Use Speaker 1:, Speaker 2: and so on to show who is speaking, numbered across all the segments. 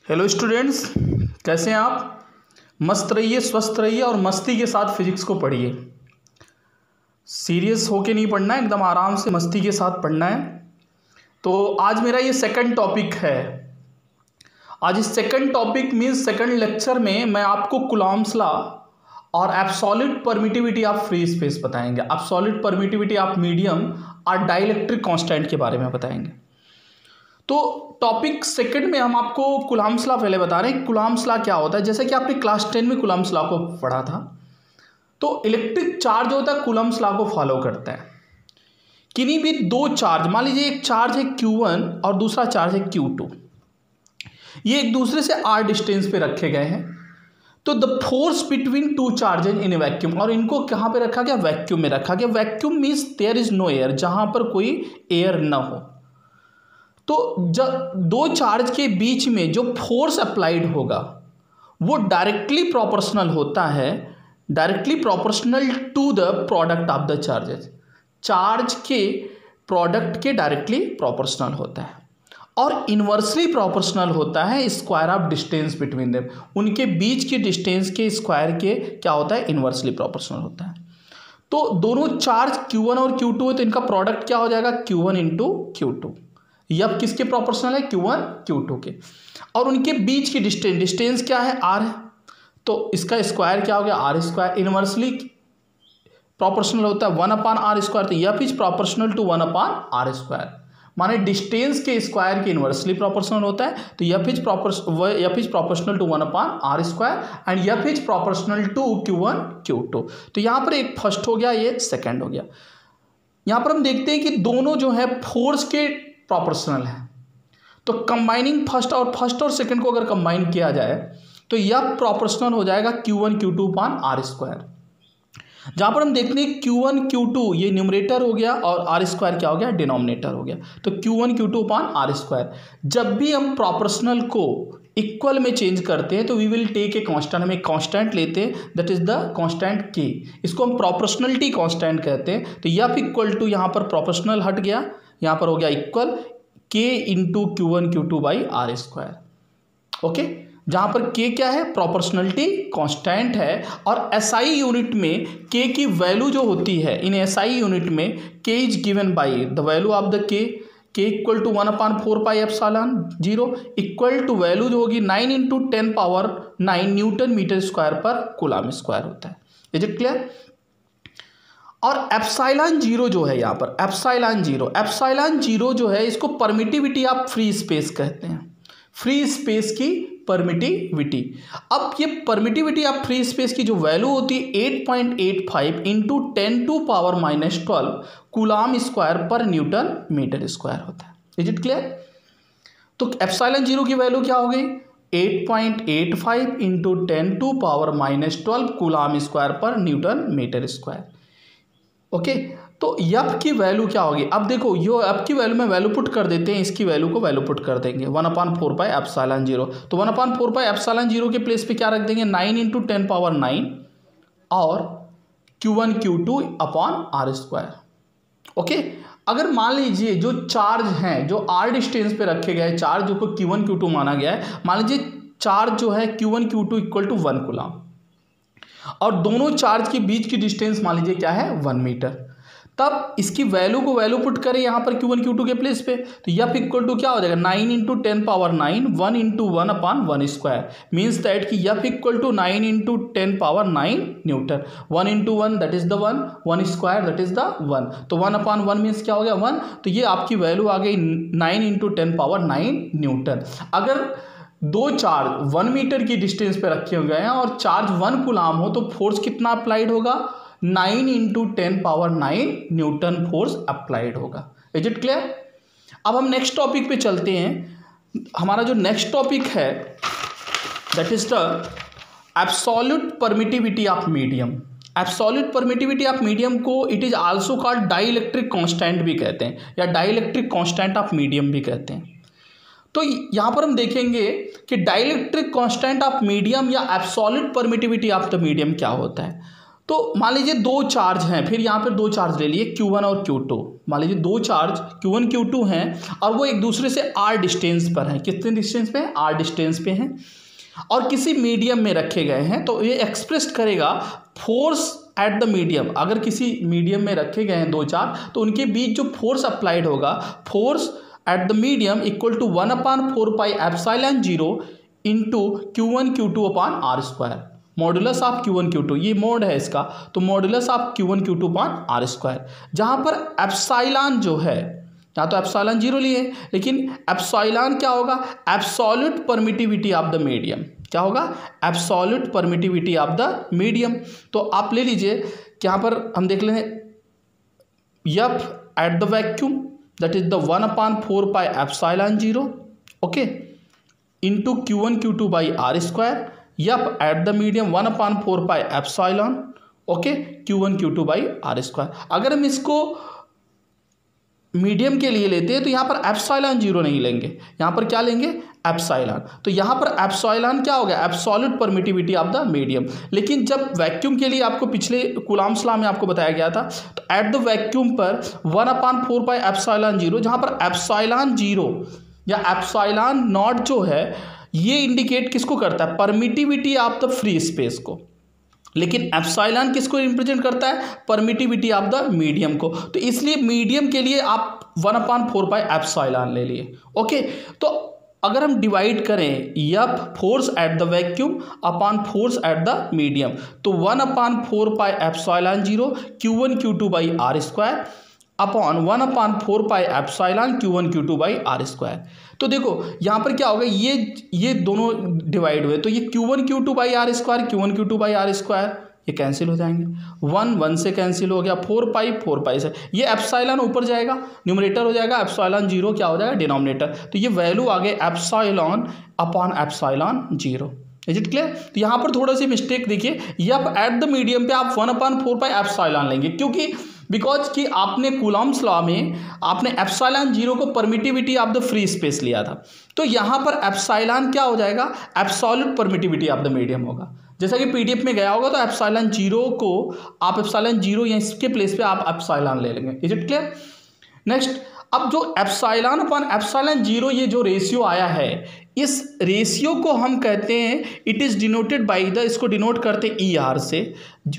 Speaker 1: Hello students, कैसे हैं आप। मस्त रहिए, स्वस्थ रहिए और मस्ती के साथ फिजिक्स को पढ़िए। सीरियस होके नहीं पढ़ना है, एकदम आराम से मस्ती के साथ पढ़ना है। तो आज मेरा ये सेकंड टॉपिक है। आज इस second topic means second lecture में मैं आपको कूलॉम्स लॉ और absolute permittivity of free space बताएंगे। एब्सोल्यूट परमिटिविटी ऑफ मीडियम और डाइलेक्ट्रिक कांस्टेंट के बारे में बताएंगे। तो टॉपिक सेकंड में हम आपको कूलॉम्स लॉ पहले बता रहे हैं। कूलॉम्स लॉ क्या होता है, जैसे कि आपने क्लास 10 में कूलॉम्स लॉ को पढ़ा था। तो इलेक्ट्रिक चार्ज होता है कूलॉम्स लॉ को फॉलो करता है। किन्हीं भी दो चार्ज, मान लीजिए एक चार्ज है Q1 और दूसरा चार्ज है Q2, ये एक दूसरे से r डिस्टेंस पे रखे गए हैं। तो the force between two charges in A vacuum, और इनको कहाँ पे रखा गया, वैक्यूम में रखा गया। Vacuum means there is no air, जहां पर कोई एयर न हो। तो जब दो चार्ज के बीच में जो फोर्स अप्लाइड होगा वो डायरेक्टली प्रोपोर्शनल होता है, directly proportional to the product of the charges. Charge के प्रोडक्ट के डायरेक्टली प्रोपोर्शनल होता है और इन्वर्सली प्रोपोर्शनल होता है square of distance between them. उनके बीच के डिस्टेंस के स्क्वायर के क्या होता है, इन्वर्सली प्रोपोर्शनल होता है। तो दोनों चार्ज Q1 और Q2 है, तो इनका प्रोडक्ट क्या हो जाएगा, Q1 इंटू Q2। यह किसके प्रोपोर्शनल है, Q1 Q2 के। और उनके बीच की डिस्टेंस क्या है, R है। तो इसका स्क्वायर क्या हो गया, R स्क्वायर। इनवर्सली प्रोपोर्शनल होता है 1/r स्क्वायर, तो यह is proportional to 1/r square. माने डिस्टेंस के स्क्वायर के इनवर्सली प्रोपोर्शनल होता है, तो यह is proportional to 1/r square and यह is proportional to Q1 Q2। तो यहाँ पर एक फर्स्ट हो गया, ये सेकेंड हो गया। यहाँ पर हम देखते हैं कि दोनों जो है फोर्स के प्रोपोर्शनल है। तो कंबाइनिंग फर्स्ट और सेकंड को अगर कंबाइन किया जाए तो यह प्रोपोर्शनल हो जाएगा Q1 Q2 पान R स्क्वायर। जहां पर हम देखते हैं Q1 Q2 ये न्यूमरेटर हो गया और R स्क्वायर क्या हो गया, डिनोमिनेटर हो गया। तो Q1 Q2 पान R स्क्वायर। जब भी हम प्रोपोर्शनल को इक्वल में चेंज करते हैं तो we will take a constant, हम एक कांस्टेंट लेते हैं, that is the constant K। इसको हम प्रोपोर्शनलिटी कांस्टेंट कहते हैं। तो यह इक्वल टू, यहाँ पर प्रोपोर्शनल हट गया, यहाँ पर हो गया equal K into Q1 Q2 by R square. Okay, जहाँ पर K क्या है, प्रोपोर्शनलिटी कांस्टेंट है। और SI यूनिट में K की वैल्यू जो होती है, इन SI यूनिट में K is given by the value of the K equal to 1/4 pi epsilon 0 equal to value जो होगी 9 into 10 power 9 newton metre square पर कूलॉम स्क्वायर होता है। Is it clear. और एप्सिलॉन 0 जो है, यहाँ पर एप्सिलॉन जीरो जो है, इसको परमिटिविटी ऑफ फ्री स्पेस कहते हैं। फ्री स्पेस की परमिटिविटी। अब ये परमिटिविटी ऑफ फ्री स्पेस की जो वैल्यू होती है 8.85 इंटू 10⁻⁻12 कूलॉम स्क्वायर पर न्यूटन मीटर स्क्वायर होता है। Is it clear. तो एप्सिलॉन 0 की वैल्यू क्या हो गई, 8.85 इंटू 10⁻⁻12 कूलॉम स्क्वायर पर न्यूटन मीटर स्क्वायर। ओके, तो यफ की वैल्यू क्या होगी, अब देखो यो एफ की वैल्यू में वैल्यू पुट कर देते हैं, इसकी वैल्यू को वैल्यू पुट कर देंगे 1/4 पाई एप्सिलॉन 0। तो 1/4 पाई एप्सिलॉन 0 के प्लेस पे क्या रख देंगे, 9 इंटू 10 पावर 9 और Q1 Q2 upon R square. Okay, अगर मान लीजिए जो चार्ज हैं, जो R डिस्टेंस पे रखे गए चार्ज, जो को Q1 Q2 माना गया है, मान लीजिए चार्ज जो है Q1 Q2 equal to 1 Coulomb और दोनों चार्ज के बीच की डिस्टेंस मान लीजिए क्या है, 1 मीटर। तब इसकी वैल्यू को वैल्यू पुट करें यहाँ पर Q1 Q2 के प्लेस पे, तो यह इक्वल टू क्या हो जाएगा, 9 into 10 power 9 1 into 1/1 square means that कि यह equal to 9 into 10 power 9 newton. 1 into 1 that is the 1 square that is the 1। तो 1/1 मीन्स क्या हो गया, 1। तो ये आपकी वैल्यू आ गई 9 इंटू 10 पावर 9 न्यूटन। अगर दो चार्ज 1 मीटर की डिस्टेंस पे रखे हुए हैं और चार्ज 1 कूलॉम हो तो फोर्स कितना अप्लाइड होगा, 9 into 10 power 9 newton force applied होगा। Is it clear. अब हम नेक्स्ट टॉपिक पे चलते हैं। हमारा जो नेक्स्ट टॉपिक है that is the absolute permittivity of medium. Absolute permittivity of medium को it is also called dielectric constant भी कहते हैं या डाइलेक्ट्रिक कांस्टेंट ऑफ मीडियम भी कहते हैं। तो यहाँ पर हम देखेंगे कि डाइलेक्ट्रिक कांस्टेंट ऑफ मीडियम या absolute permittivity of the medium क्या होता है। तो मान लीजिए दो चार्ज हैं, फिर यहाँ पर दो चार्ज ले लिए Q1 और Q2। मान लीजिए दो चार्ज Q1 Q2 हैं और वो एक दूसरे से R डिस्टेंस पर हैं। कितने डिस्टेंस पे हैं? R डिस्टेंस पे हैं और किसी मीडियम में रखे गए हैं। तो ये एक्सप्रेस करेगा फोर्स एट द मीडियम। अगर किसी मीडियम में रखे गए हैं दो चार्ज, तो उनके बीच जो फोर्स अप्लाइड होगा, force at the medium equal to 1/4 pi epsilon 0 into Q1 Q2 upon R square. Modulus of Q1 Q2, ये मोड है इसका, तो modulus of Q1 Q2 upon R square. जहाँ पर एप्सिलॉन जो है, यहाँ तो एप्सिलॉन 0 लिए, लेकिन एप्सिलॉन क्या होगा? Absolute permittivity of the medium. क्या होगा? Absolute permittivity of the medium. तो आप ले लीजिए कि यहाँ पर हम देख लेंगे F at the vacuum that is the 1/4 pi epsilon 0 okay into Q1 Q2 by R square. F eight the medium 1/4 pi epsilon okay Q1 Q2 by R square. अगर हम इसको मीडियम के लिए लेते हैं तो यहाँ पर एप्सिलॉन 0 नहीं लेंगे, यहाँ पर क्या लेंगे? एप्सिलॉन। तो यहाँ पर एप्सिलॉन क्या हो गया? Absolute permittivity of the medium. लेकिन जब वैक्यूम के लिए आपको पिछले कूलॉम्स लॉ में आपको बताया गया था, तो एट द वैक्यूम पर 1/4 पाई एप्सिलॉन 0, जहाँ पर एप्सिलॉन 0 या एप्सिलॉन नॉट जो है, ये इंडिकेट किसको करता है? Permittivity of the free space को। लेकिन एप्सिलॉन किसको रिप्रेजेंट करता है? परमिटिविटी ऑफ द मीडियम को। तो इसलिए मीडियम के लिए आप 1/4 पाई एप्सिलॉन ले लिए ओके। तो अगर हम डिवाइड करें F force at the vacuum upon force at the medium, तो 1/4 pi epsilon 0 Q1 Q2 by R square upon 1/4 pi epsilon Q1 Q2 by R square. तो देखो यहाँ पर क्या होगा, ये दोनों डिवाइड हुए, तो ये Q1 Q2 by R square, Q1 Q2 by R square ये कैंसिल हो जाएंगे, 1 से कैंसिल हो गया, 4 पाई से ये एप्सिलॉन ऊपर जाएगा, न्यूमरेटर हो जाएगा, एप्सिलॉन 0 क्या हो जाएगा? डिनोमिनेटर। तो ये वैल्यू आ गए epsilon upon epsilon 0। Is it clear? तो यहाँ पर थोड़ा सी मिस्टेक देखिए, एफ एट द मीडियम पे आप 1/4 पाई एप्सिलॉन लेंगे, क्योंकि बिकॉज कि आपने कूलॉम्स लॉ में आपने एप्सिलॉन 0 को permittivity of the free space लिया था। तो यहाँ पर एप्सिलॉन क्या हो जाएगा? Absolute permittivity of the medium होगा। जैसा कि पीडीएफ में गया होगा, तो एप्सिलॉन 0 को आप एप्सिलॉन 0 या इसके प्लेस पे आप एप्सिलॉन ले लेंगे। Is it clear? नेक्स्ट, अब जो एप्सिलॉन अपॉन एप्सिलॉन 0 ये जो रेशियो आया है, इस रेशियो को हम कहते हैं, it is denoted by the, इसको डिनोट करते हैं ER से,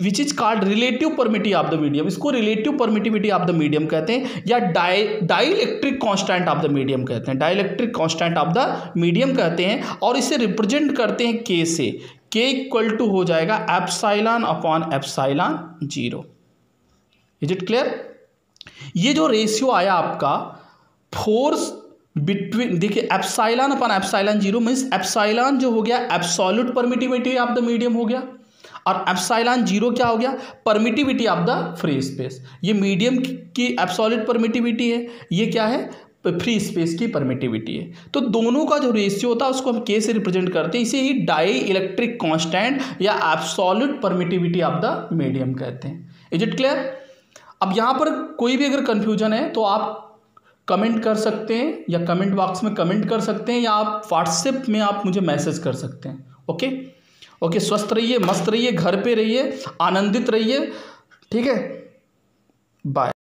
Speaker 1: which is called relative permittivity of the medium. इसको relative permittivity of the medium कहते हैं, या dielectric constant of the medium कहते हैं, dielectric constant of the medium कहते हैं। और इसे रिप्रेजेंट करते हैं K से। K इक्वल टू हो जाएगा epsilon upon epsilon 0। Is it clear? ये जो रेशियो आया आपका फोर्स बिटवीन, देखिए epsilon upon epsilon 0 means epsilon जो हो गया absolute permittivity of the medium हो गया, और एप्सिलॉन 0 क्या हो गया? Permittivity of the free space. ये मीडियम की एब्सोल्यूट परमिटिविटी है, ये क्या है? फ्री स्पेस की परमिटिविटी है। तो दोनों का जो रेशियो होता है उसको हम K से रिप्रेजेंट करते हैं, इसे ही डाई इलेक्ट्रिक कांस्टेंट या absolute permittivity of the medium कहते हैं। Is it clear? अब यहाँ पर कोई भी अगर कंफ्यूजन है तो आप कमेंट कर सकते हैं, या कमेंट बॉक्स में कमेंट कर सकते हैं, या आप व्हाट्सएप में आप मुझे मैसेज कर सकते हैं। ओके ओके, स्वस्थ रहिए, मस्त रहिए, घर पे रहिए, आनंदित रहिए, ठीक है, बाय।